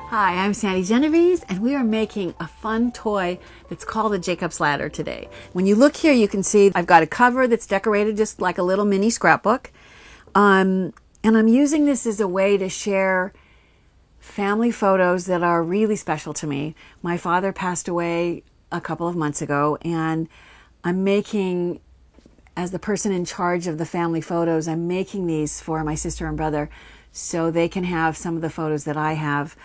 Hi, I'm Sandy Genovese, and we are making a fun toy that's called a Jacob's Ladder today. When you look here, you can see I've got a cover that's decorated just like a little mini scrapbook. And I'm using this as a way to share family photos that are really special to me. My father passed away a couple of months ago, and I'm making, as the person in charge of the family photos, I'm making these for my sister and brother so they can have some of the photos that I have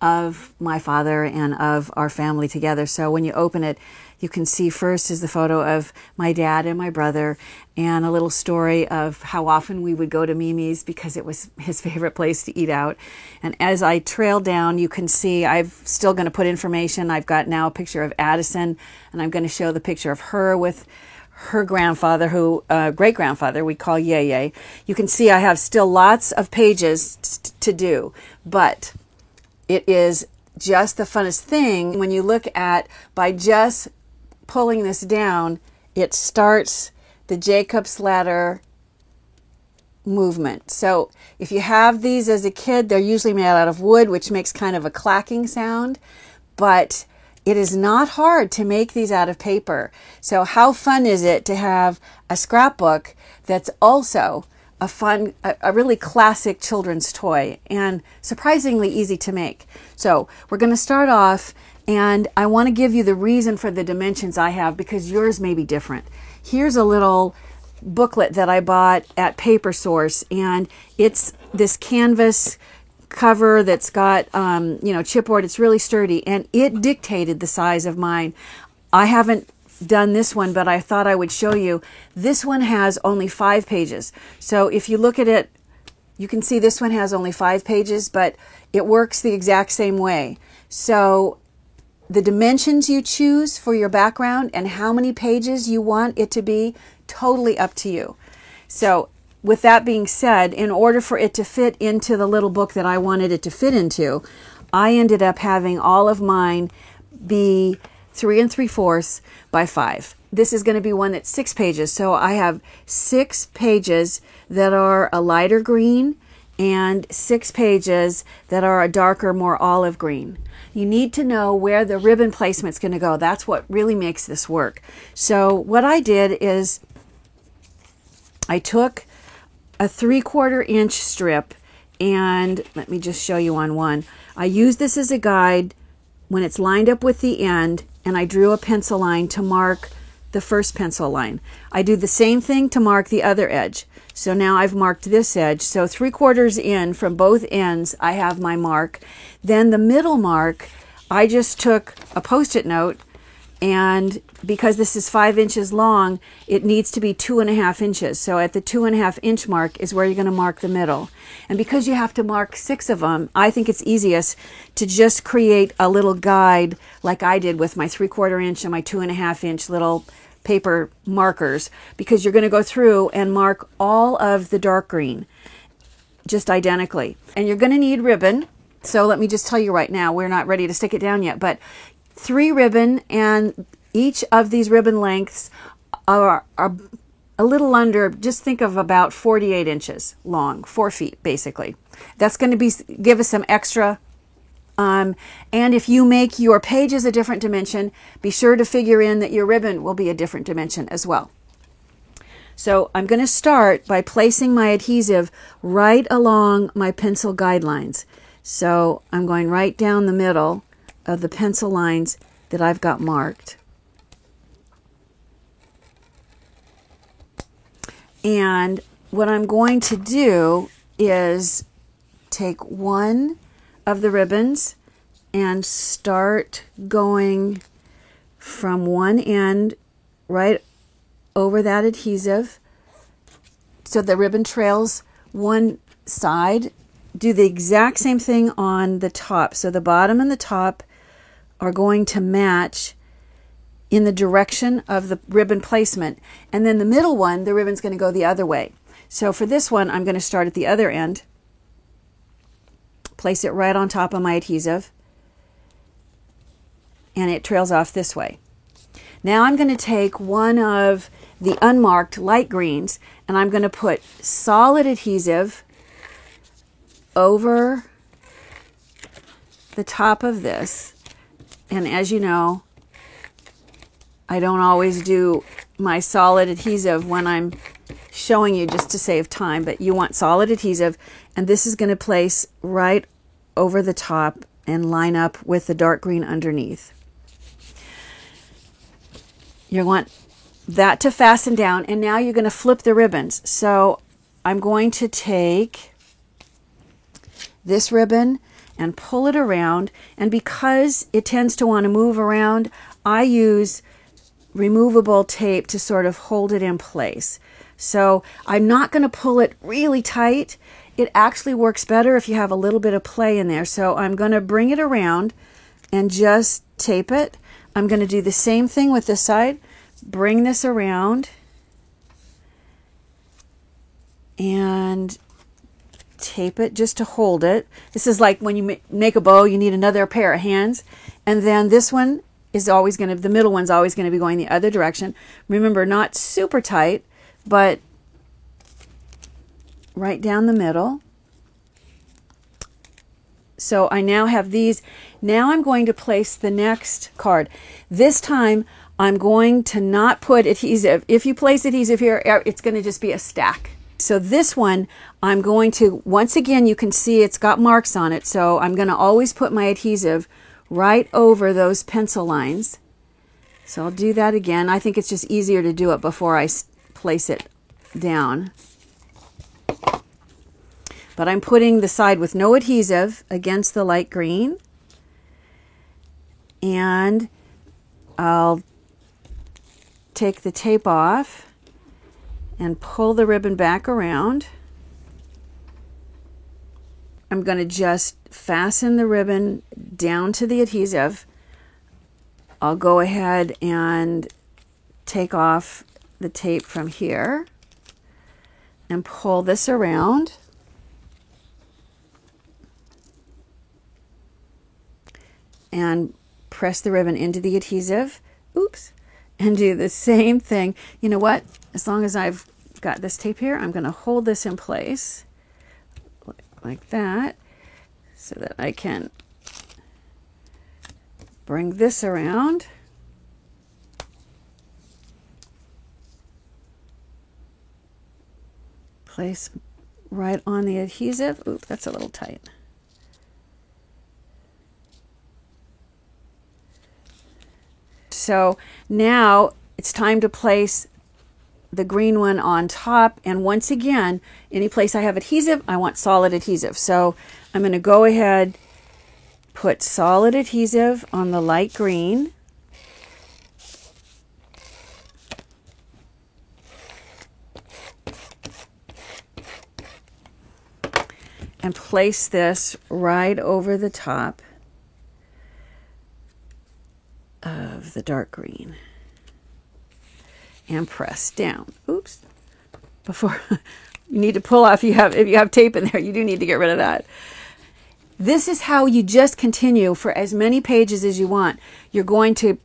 of my father and of our family together. So when you open it, you can see first is the photo of my dad and my brother, and a little story of how often we would go to Mimi's because it was his favorite place to eat out. And as I trail down, you can see I'm still going to put information. I've got now a picture of Addison, and I'm going to show the picture of her with her grandfather, who great-grandfather we call Yeye. You can see I have still lots of pages to do, but it is just the funnest thing when you look at, by just pulling this down, it starts the Jacob's Ladder movement. So if you have these as a kid, they're usually made out of wood, which makes kind of a clacking sound, but it is not hard to make these out of paper. So how fun is it to have a scrapbook that's also a really classic children's toy, and surprisingly easy to make. So we're going to start off, and I want to give you the reason for the dimensions I have because yours may be different. Here's a little booklet that I bought at Paper Source, and it's this canvas cover that's got chipboard. It's really sturdy, and it dictated the size of mine. I haven't done this one, but I thought I would show you. This one has only 5 pages. So if you look at it, you can see this one has only 5 pages, but it works the exact same way. So the dimensions you choose for your background and how many pages you want it to be, totally up to you. So with that being said, in order for it to fit into the little book that I wanted it to fit into, I ended up having all of mine be 3 3/4 by 5. This is going to be one that's 6 pages. So I have 6 pages that are a lighter green and 6 pages that are a darker, more olive green. You need to know where the ribbon placement's going to go. That's what really makes this work. So what I did is I took a 3/4 inch strip, and let me just show you on one. I use this as a guide when it's lined up with the end, and I drew a pencil line to mark the first pencil line. I do the same thing to mark the other edge. So now I've marked this edge. So 3/4 in from both ends, I have my mark. Then the middle mark, I just took a Post-it note, and because this is 5 inches long, it needs to be 2.5 inches. So at the 2.5 inch mark is where you're going to mark the middle. And because you have to mark 6 of them, I think it's easiest to just create a little guide like I did with my 3/4 inch and my 2.5 inch little paper markers, because you're going to go through and mark all of the dark green just identically. And you're going to need ribbon. So let me just tell you right now, we're not ready to stick it down yet, but 3 ribbon, and each of these ribbon lengths are a little under, just think of about 48 inches long, 4 feet basically. That's going to give us some extra. And if you make your pages a different dimension, be sure to figure in that your ribbon will be a different dimension as well. So I'm going to start by placing my adhesive right along my pencil guidelines. So I'm going right down the middle of the pencil lines that I've got marked. And what I'm going to do is take one of the ribbons and start going from one end right over that adhesive so the ribbon trails one side. Do the exact same thing on the top. So the bottom and the top are going to match in the direction of the ribbon placement. And then the middle one, the ribbon's going to go the other way. So for this one, I'm going to start at the other end, place it right on top of my adhesive, and it trails off this way. Now I'm going to take one of the unmarked light greens, and I'm going to put solid adhesive over the top of this, and as you know, I don't always do my solid adhesive when I'm showing you just to save time, but you want solid adhesive, and this is going to place right over the top and line up with the dark green underneath. You want that to fasten down, and now you're going to flip the ribbons. So I'm going to take this ribbon and pull it around, and because it tends to want to move around, I use removable tape to sort of hold it in place. So I'm not going to pull it really tight. It actually works better if you have a little bit of play in there. So I'm going to bring it around and just tape it. I'm going to do the same thing with this side. Bring this around and tape it just to hold it. This is like when you make a bow, you need another pair of hands. And then this one is always going to, the middle one's always going to be going the other direction. Remember, not super tight, but right down the middle. So I now have these. Now I'm going to place the next card. This time I'm going to not put adhesive. If you place adhesive here, it's going to just be a stack. So this one, I'm going to, once again, you can see it's got marks on it. So I'm going to always put my adhesive right over those pencil lines. So I'll do that again. I think it's just easier to do it before I place it down. But I'm putting the side with no adhesive against the light green. And I'll take the tape off and pull the ribbon back around. I'm going to just fasten the ribbon down to the adhesive. I'll go ahead and take off the tape from here and pull this around. And press the ribbon into the adhesive. Oops. And do the same thing. You know what? As long as I've got this tape here, I'm going to hold this in place like that so that I can bring this around. Place right on the adhesive. Oops, that's a little tight. So now it's time to place the green one on top. And once again, any place I have adhesive, I want solid adhesive. So I'm going to go ahead, put solid adhesive on the light green. And place this right over the top of the dark green and press down. Oops. Before you need to pull off, if you have tape in there, you do need to get rid of that. This is how you just continue for as many pages as you want. You're going to,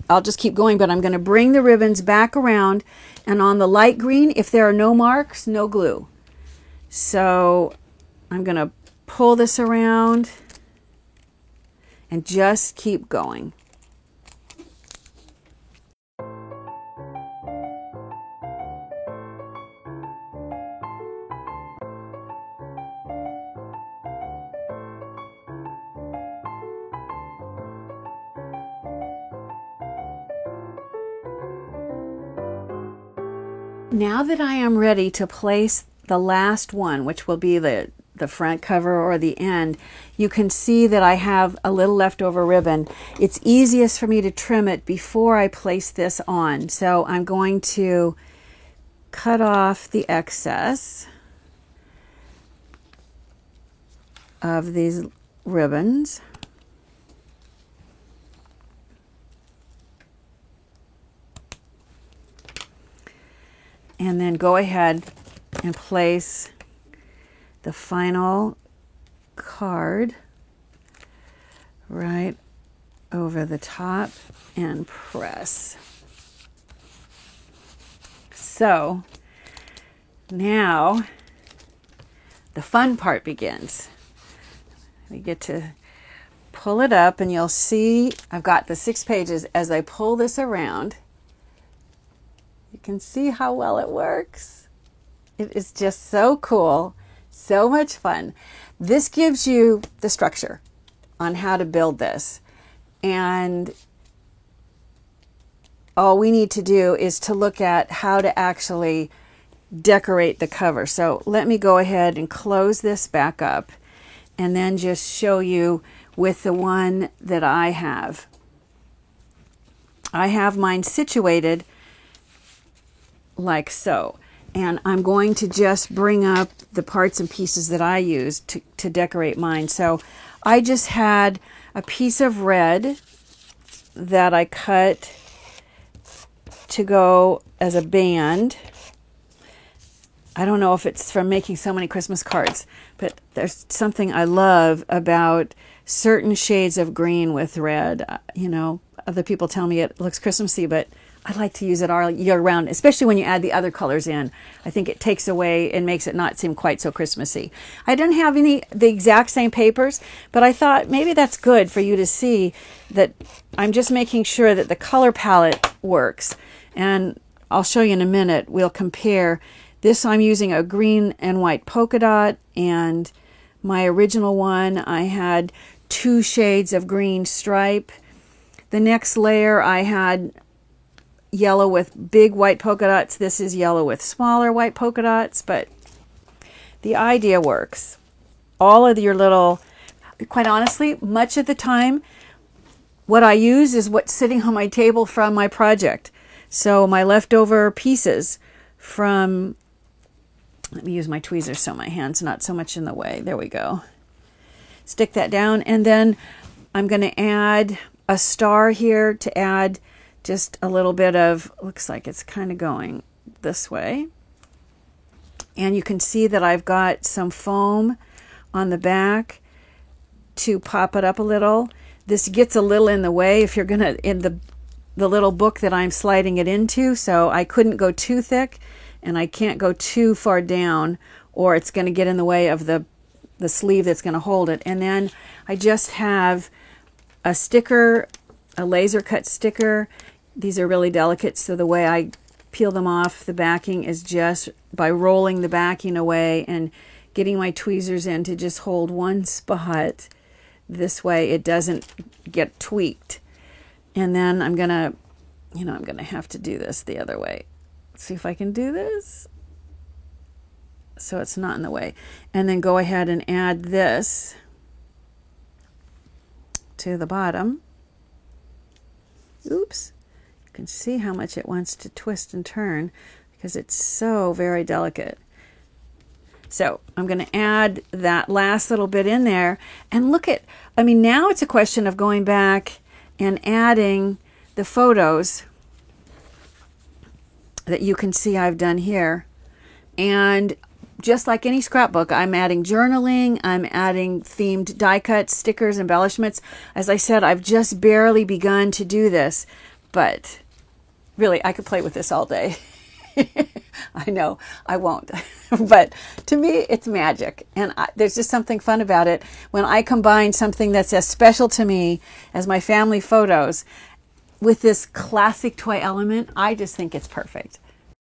I'll just keep going, but I'm going to bring the ribbons back around, and on the light green, if there are no marks, no glue. So I'm going to pull this around and just keep going. Now that I am ready to place the last one, which will be the front cover or the end, you can see that I have a little leftover ribbon. It's easiest for me to trim it before I place this on. So I'm going to cut off the excess of these ribbons. And then go ahead and place the final card right over the top and press. So now the fun part begins. You get to pull it up and you'll see I've got the 6 pages. As I pull this around, you can see how well it works. It is just so cool, so much fun. This gives you the structure on how to build this. And all we need to do is to look at how to actually decorate the cover. So let me go ahead and close this back up and then just show you with the one that I have. I have mine situated like so. And I'm going to just bring up the parts and pieces that I used to decorate mine. So I just had a piece of red that I cut to go as a band. I don't know if it's from making so many Christmas cards, but there's something I love about certain shades of green with red. You know, other people tell me it looks Christmassy, but I like to use it all year round, especially when you add the other colors in. I think it takes away and makes it not seem quite so Christmassy. I didn't have the exact same papers, but I thought maybe that's good for you to see that I'm just making sure that the color palette works. And I'll show you in a minute. We'll compare. This I'm using a green and white polka dot, and my original one I had 2 shades of green stripe. The next layer I had yellow with big white polka dots. This is yellow with smaller white polka dots, but the idea works. All of your little, quite honestly, much of the time, what I use is what's sitting on my table from my project. So my leftover pieces from, let me use my tweezers so my hand's not so much in the way. There we go. Stick that down, and then I'm going to add a star here to add just a little bit of, looks like it's kind of going this way. And you can see that I've got some foam on the back to pop it up a little. This gets a little in the way if you're going to, in the little book that I'm sliding it into, so I couldn't go too thick and I can't go too far down or it's going to get in the way of the sleeve that's going to hold it. And then I just have a sticker, a laser cut sticker. These are really delicate, so the way I peel them off the backing is just by rolling the backing away and getting my tweezers in to just hold one spot. This way it doesn't get tweaked. And then I'm gonna, I'm gonna have to do this the other way. See if I can do this so it's not in the way. And then go ahead and add this to the bottom. Oops. You can see how much it wants to twist and turn because it's so very delicate. So I'm going to add that last little bit in there and look at, now it's a question of going back and adding the photos that you can see I've done here. And just like any scrapbook, I'm adding journaling, I'm adding themed die cuts, stickers, embellishments. As I said, I've just barely begun to do this, but really, I could play with this all day. I know, I won't. But to me, it's magic. And there's just something fun about it. When I combine something that's as special to me as my family photos with this classic toy element, I just think it's perfect.